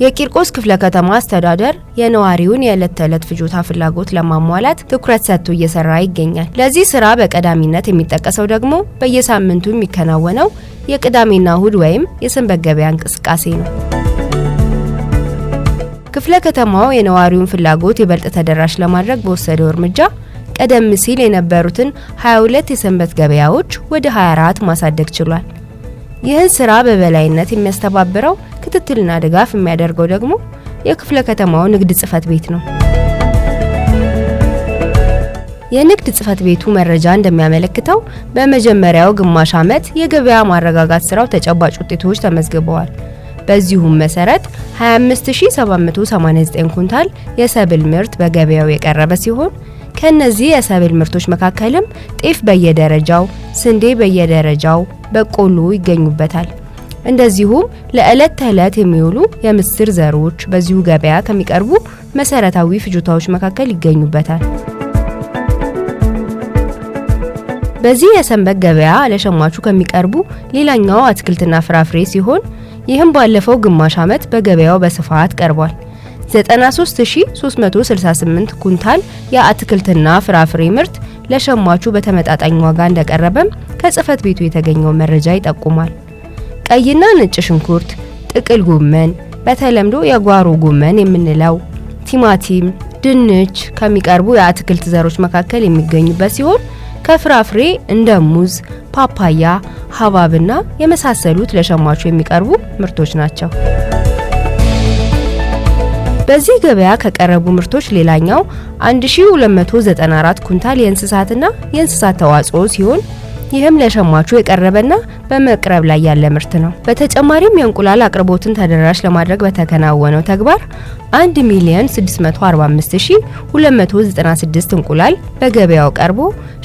የቂርቆስ ክፍለ ከተማ አስተዳደር የነዋሪውን የዕለት ተዕለት ፍጆታ ፍላጎት ለማሟላት ትኩረት ሰጥቶ እየሰራ ይገኛል። ለዚህ ስራ በቀዳሚነት የሚጠቀሰው ደግሞ በየሳምንቱ የሚከናወነው የቅዳሜና እሁድ ወይም የሰንበት ገበያ እንቅስቃሴ ነው። ክፍለ ከተማው የነዋሪውን ፍላጎት ይበልጥ ተደራሽ ለማድረግ በወሰደው እርምጃ ቀደም ሲል የነበሩትን 22 የሰንበት ገበያዎች ወደ 24 ማሳደግ ችሏል። ይህን ስራ በበላይነት የሚያስተባብረው ክትትልና ድጋፍ የሚያደርገው ደግሞ የክፍለ ከተማው ንግድ ጽሕፈት ቤት ነው። የንግድ ጽሕፈት ቤቱ መረጃ እንደሚያመለክተው በመጀመሪያው ግማሽ ዓመት የገበያ ማረጋጋት ስራው ተጨባጭ ውጤቶች ተመዝግበዋል። በዚሁም መሰረት 25789 ኩንታል የሰብል ምርት በገበያው የቀረበ ሲሆን ከነዚህ የሰብል ምርቶች መካከልም ጤፍ በየደረጃው፣ ስንዴ በየደረጃው፣ በቆሎ ይገኙበታል። እንደዚሁም ለዕለት ተዕለት የሚውሉ የምስር ዘሮች በዚሁ ገበያ ከሚቀርቡ መሰረታዊ ፍጆታዎች መካከል ይገኙበታል። በዚህ የሰንበት ገበያ ለሸማቹ ከሚቀርቡ ሌላኛው አትክልትና ፍራፍሬ ሲሆን ይህም ባለፈው ግማሽ ዓመት በገበያው በስፋት ቀርቧል። 93368 ኩንታል የአትክልትና ፍራፍሬ ምርት ለሸማቹ በተመጣጣኝ ዋጋ እንደቀረበም ከጽሕፈት ቤቱ የተገኘው መረጃ ይጠቁማል። ቀይና ነጭ ሽንኩርት፣ ጥቅል ጎመን፣ በተለምዶ የጓሮ ጎመን የምንለው፣ ቲማቲም፣ ድንች ከሚቀርቡ የአትክልት ዘሮች መካከል የሚገኙበት ሲሆን ከፍራፍሬ እንደ ሙዝ፣ ፓፓያ፣ ሐብሐብና የመሳሰሉት ለሸማቹ የሚቀርቡ ምርቶች ናቸው። በዚህ ገበያ ከቀረቡ ምርቶች ሌላኛው 1294 ኩንታል የእንስሳትና የእንስሳት ተዋጽኦ ሲሆን ይህም ለሸማቹ የቀረበና በመቅረብ ላይ ያለ ምርት ነው። በተጨማሪም የእንቁላል አቅርቦትን ተደራሽ ለማድረግ በተከናወነው ተግባር 1,645,296 እንቁላል በገበያው ቀርቦ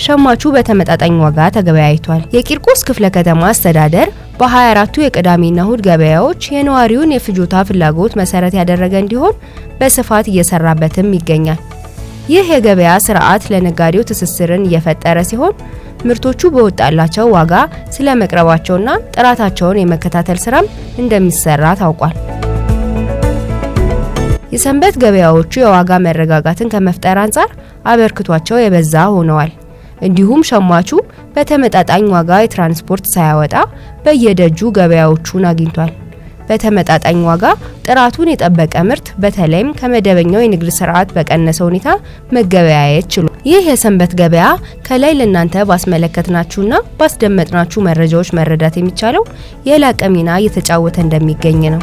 ሸማቹ በተመጣጣኝ ዋጋ ተገበያይቷል። የቂርቆስ ክፍለ ከተማ አስተዳደር በ24ቱ የቅዳሜና እሁድ ገበያዎች የነዋሪውን የፍጆታ ፍላጎት መሰረት ያደረገ እንዲሆን በስፋት እየሰራበትም ይገኛል። ይህ የገበያ ስርዓት ለነጋዴው ትስስርን እየፈጠረ ሲሆን ምርቶቹ በወጣላቸው ዋጋ ስለመቅረባቸውና ጥራታቸውን የመከታተል ስራም እንደሚሰራ ታውቋል። የሰንበት ገበያዎቹ የዋጋ መረጋጋትን ከመፍጠር አንጻር አበርክቷቸው የበዛ ሆነዋል። እንዲሁም ሸማቹ በተመጣጣኝ ዋጋ የትራንስፖርት ሳያወጣ በየደጁ ገበያዎቹን አግኝቷል። በተመጣጣኝ ዋጋ ጥራቱን የጠበቀ ምርት በተለይም ከመደበኛው የንግድ ስርዓት በቀነሰ ሁኔታ መገበያየት ችሏል። ይህ የሰንበት ገበያ ከላይ ለእናንተ ባስመለከትናችሁና ባስደመጥናችሁ መረጃዎች መረዳት የሚቻለው የላቀ ሚና እየተጫወተ እንደሚገኝ ነው።